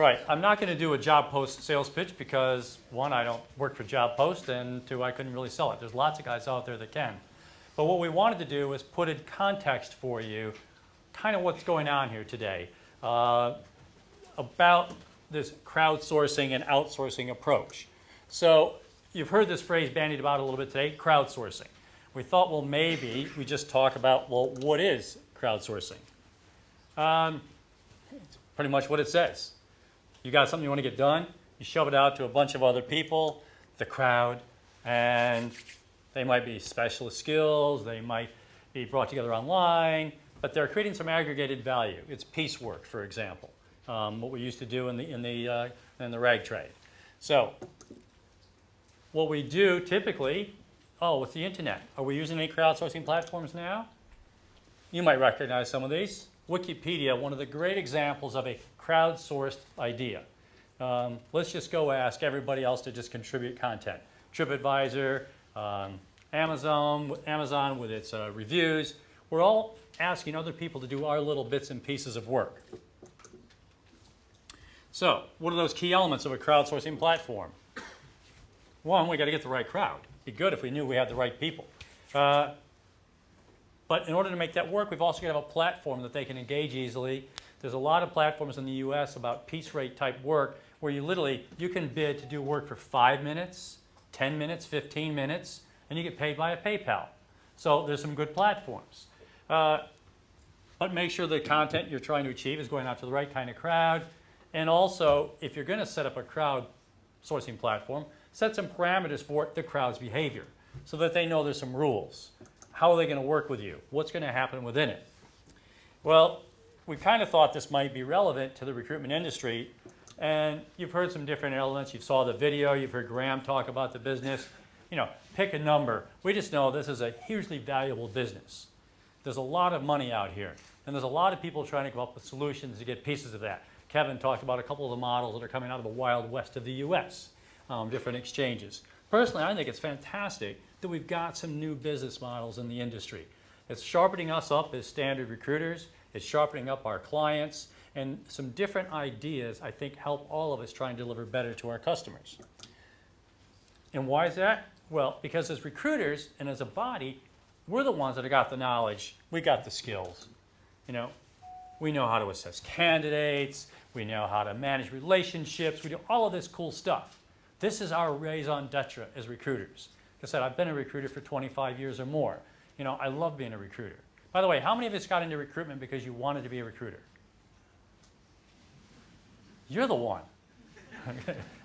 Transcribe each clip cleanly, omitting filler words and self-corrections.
right, I'm not going to do a job post sales pitch because, one, I don't work for JobPost, and two, I couldn't really sell it. There's lots of guys out there that can. But what we wanted to do was put in context for you kind of what's going on here today about this crowdsourcing and outsourcing approach. So you've heard this phrase bandied about a little bit today, crowdsourcing. We thought, well, maybe we just talk about, well, what is crowdsourcing? It's pretty much what it says. You got something you want to get done, you shove it out to a bunch of other people, the crowd, and they might be specialist skills, they might be brought together online, but they're creating some aggregated value. It's piecework, for example, what we used to do in the rag trade. So what we do typically, with the internet. Are we using any crowdsourcing platforms now? You might recognize some of these. Wikipedia, one of the great examples of a crowdsourced idea. Let's just go ask everybody else to just contribute content. TripAdvisor, Amazon with its reviews. We're all asking other people to do our little bits and pieces of work. So, what are those key elements of a crowdsourcing platform? One, we got to get the right crowd. It'd be good if we knew we had the right people. But in order to make that work, we've also got to have a platform that they can engage easily. There's a lot of platforms in the US about piece rate type work where you can bid to do work for 5 minutes, 10 minutes, 15 minutes, and you get paid by a PayPal. So there's some good platforms. But make sure the content you're trying to achieve is going out to the right kind of crowd. And also, if you're going to set up a crowdsourcing platform, set some parameters for the crowd's behavior so that they know there's some rules. How are they going to work with you? What's going to happen within it? Well, we kind of thought this might be relevant to the recruitment industry, and you've heard some different elements. You saw the video. You've heard Graham talk about the business. Pick a number. We just know this is a hugely valuable business. There's a lot of money out here, and there's a lot of people trying to come up with solutions to get pieces of that. Kevin talked about a couple of the models that are coming out of the wild west of the US, different exchanges. Personally, I think it's fantastic that we've got some new business models in the industry. It's sharpening us up as standard recruiters. It's sharpening up our clients. And some different ideas, I think, help all of us try and deliver better to our customers. And why is that? Well, because as recruiters and as a body, we're the ones that have got the knowledge. We got the skills. We know how to assess candidates. We know how to manage relationships. We do all of this cool stuff. This is our raison d'etre as recruiters. Like I said, I've been a recruiter for 25 years or more. I love being a recruiter. By the way, how many of us got into recruitment because you wanted to be a recruiter? You're the one.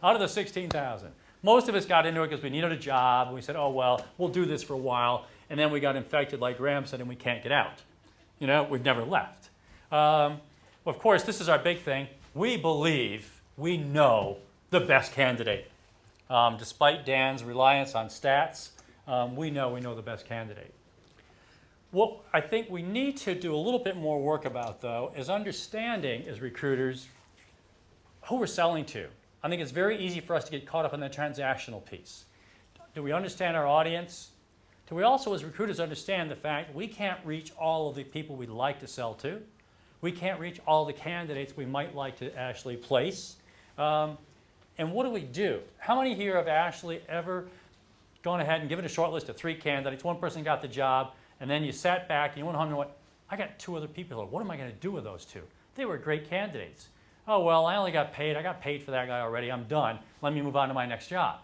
Out of the 16,000. Most of us got into it because we needed a job. And we said, oh, well, we'll do this for a while. And then we got infected, like Graham said, and we can't get out. We've never left. Of course, this is our big thing. We believe we know the best candidate. Despite Dan's reliance on stats, we know the best candidate. What I think we need to do a little bit more work about, though, is understanding as recruiters who we're selling to. I think it's very easy for us to get caught up in the transactional piece. Do we understand our audience? Do we also, as recruiters, understand the fact that we can't reach all of the people we'd like to sell to? We can't reach all the candidates we might like to actually place. And what do? How many here have actually ever gone ahead and given a short list of 3 candidates, one person got the job, and then you sat back and you went home and went, I got 2 other people. What am I going to do with those 2? They were great candidates. Oh, well, I only got paid. I got paid for that guy already. I'm done. Let me move on to my next job.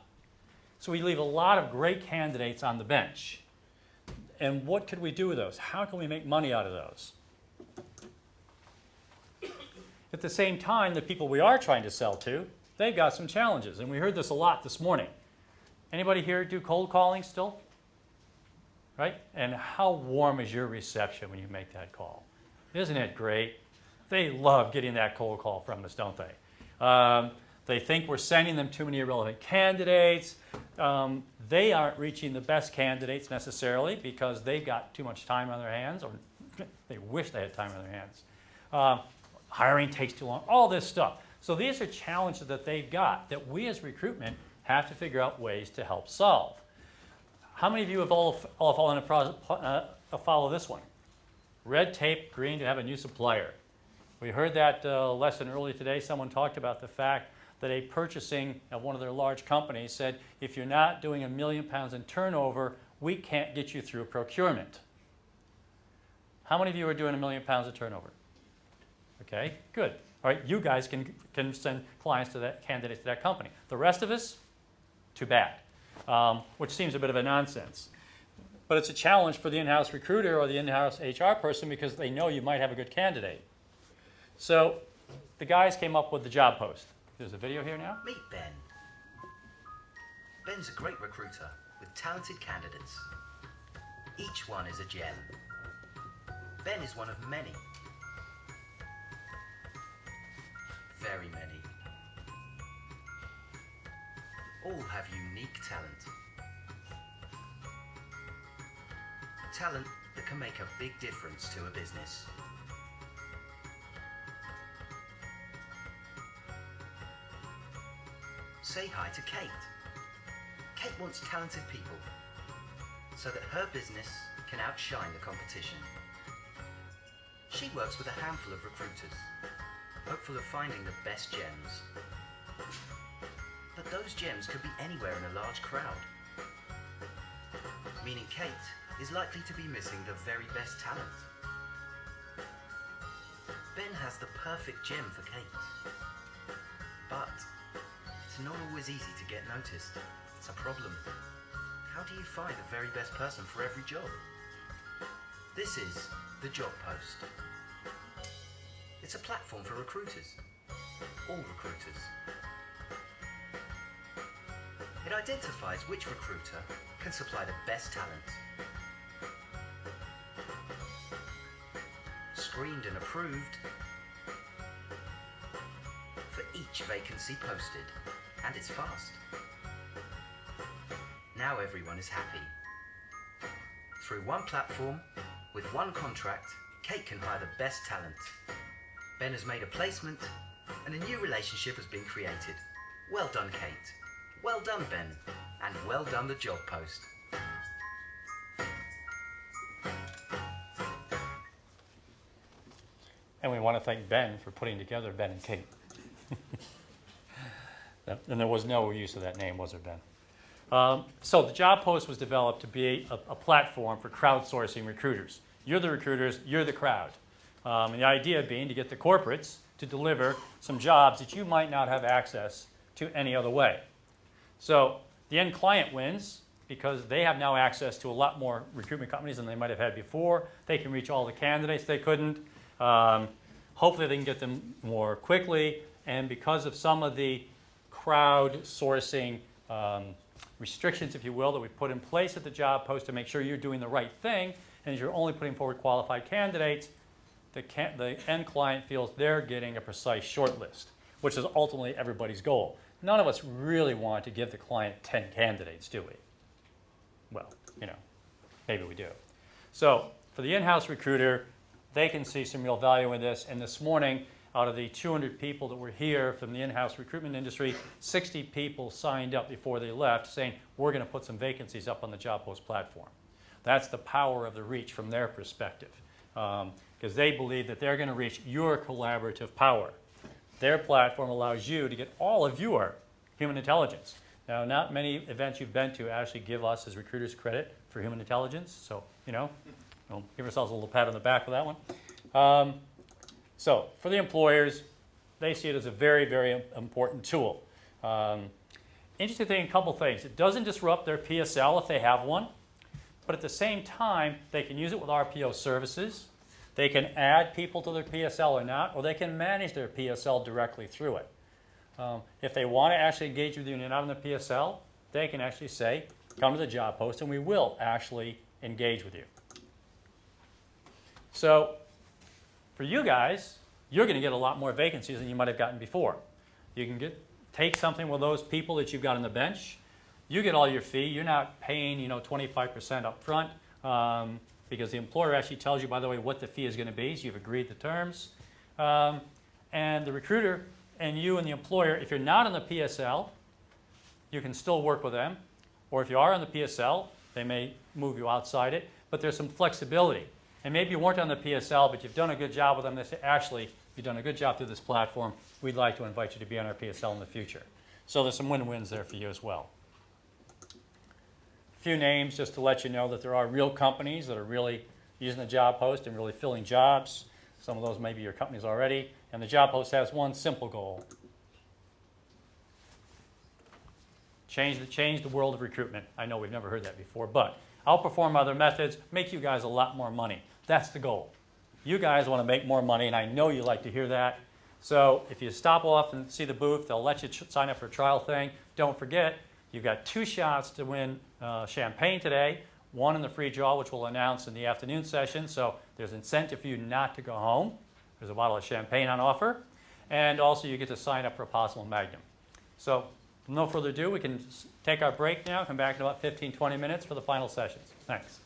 So we leave a lot of great candidates on the bench. And what could we do with those? How can we make money out of those? At the same time, the people we are trying to sell to, they've got some challenges. And we heard this a lot this morning. Anybody here do cold calling still? Right? And how warm is your reception when you make that call? Isn't it great? They love getting that cold call from us, don't they? They think we're sending them too many irrelevant candidates. They aren't reaching the best candidates necessarily because they've got too much time on their hands, or they wish they had time on their hands. Hiring takes too long, all this stuff. So these are challenges that they've got that we as recruitment have to figure out ways to help solve. How many of you have all fallen afoul of this one? Red tape, green to have a new supplier. We heard that lesson earlier today. Someone talked about the fact that a purchasing of one of their large companies said, if you're not doing £1 million in turnover, we can't get you through procurement. How many of you are doing £1 million of turnover? Okay, good. All right, you guys can send clients to that, candidates to that company. The rest of us, too bad, which seems a bit of a nonsense. But it's a challenge for the in-house recruiter or the in-house HR person because they know you might have a good candidate. So the guys came up with the job post. There's a video here now. Meet Ben. Ben's a great recruiter with talented candidates. Each one is a gem. Ben is one of many. Very many. All have unique talent. Talent that can make a big difference to a business. Say hi to Kate. Kate wants talented people so that her business can outshine the competition. She works with a handful of recruiters, hopeful of finding the best gems. But those gems could be anywhere in a large crowd, meaning Kate is likely to be missing the very best talent. Ben has the perfect gem for Kate, but it's not always easy to get noticed. It's a problem. How do you find the very best person for every job? This is TheJobPost. It's a platform for recruiters, all recruiters. It identifies which recruiter can supply the best talent. Screened and approved for each vacancy posted, and it's fast. Now everyone is happy. Through one platform, with one contract, Kate can hire the best talent. Ben has made a placement, and a new relationship has been created. Well done, Kate. Well done, Ben. And well done, TheJobPost. And we want to thank Ben for putting together Ben and Kate. And there was no use of that name, was there, Ben? So the job post was developed to be a platform for crowdsourcing recruiters. You're the recruiters, you're the crowd. And the idea being to get the corporates to deliver some jobs that you might not have access to any other way. So the end client wins because they have now access to a lot more recruitment companies than they might have had before. They can reach all the candidates they couldn't. Hopefully they can get them more quickly. And because of some of the crowdsourcing restrictions, if you will, that we put in place at the job post to make sure you're doing the right thing and you're only putting forward qualified candidates, the end client feels they're getting a precise shortlist, which is ultimately everybody's goal. None of us really want to give the client 10 candidates, do we? Well, maybe we do. So for the in-house recruiter, they can see some real value in this. And this morning, out of the 200 people that were here from the in-house recruitment industry, 60 people signed up before they left saying, we're going to put some vacancies up on the job post platform. That's the power of the reach from their perspective, because they believe that they're going to reach your collaborative power. Their platform allows you to get all of your human intelligence. Now, not many events you've been to actually give us as recruiters credit for human intelligence, so, we'll give ourselves a little pat on the back for that one. So, for the employers, they see it as a very, very important tool. Interesting thing, a couple things. It doesn't disrupt their PSL if they have one, but at the same time, they can use it with RPO services. They can add people to their PSL or not, or they can manage their PSL directly through it. If they want to actually engage with you and you're not on the PSL, they can actually say, come to the job post and we will actually engage with you. So for you guys, you're going to get a lot more vacancies than you might have gotten before. You can take something with those people that you've got on the bench. You get all your fee. You're not paying 25% up front. Because the employer actually tells you, by the way, what the fee is going to be, so you've agreed the terms. And the recruiter and you and the employer, if you're not on the PSL, you can still work with them. Or if you are on the PSL, they may move you outside it. But there's some flexibility. And maybe you weren't on the PSL, but you've done a good job with them. They say, actually, You've done a good job through this platform. We'd like to invite you to be on our PSL in the future. So there's some win-wins there for you as well. A few names just to let you know that there are real companies that are really using the job post and really filling jobs. Some of those may be your companies already. And the job post has one simple goal. Change the world of recruitment. I know we've never heard that before, but outperform other methods, make you guys a lot more money. That's the goal. You guys want to make more money, and I know you like to hear that. So if you stop off and see the booth, they'll let you sign up for a trial thing. Don't forget, you've got 2 shots to win champagne today, one in the free draw, which we'll announce in the afternoon session. So there's incentive for you not to go home. There's a bottle of champagne on offer. And also you get to sign up for a possible Magnum. So no further ado, we can take our break now, come back in about 15, 20 minutes for the final sessions. Thanks.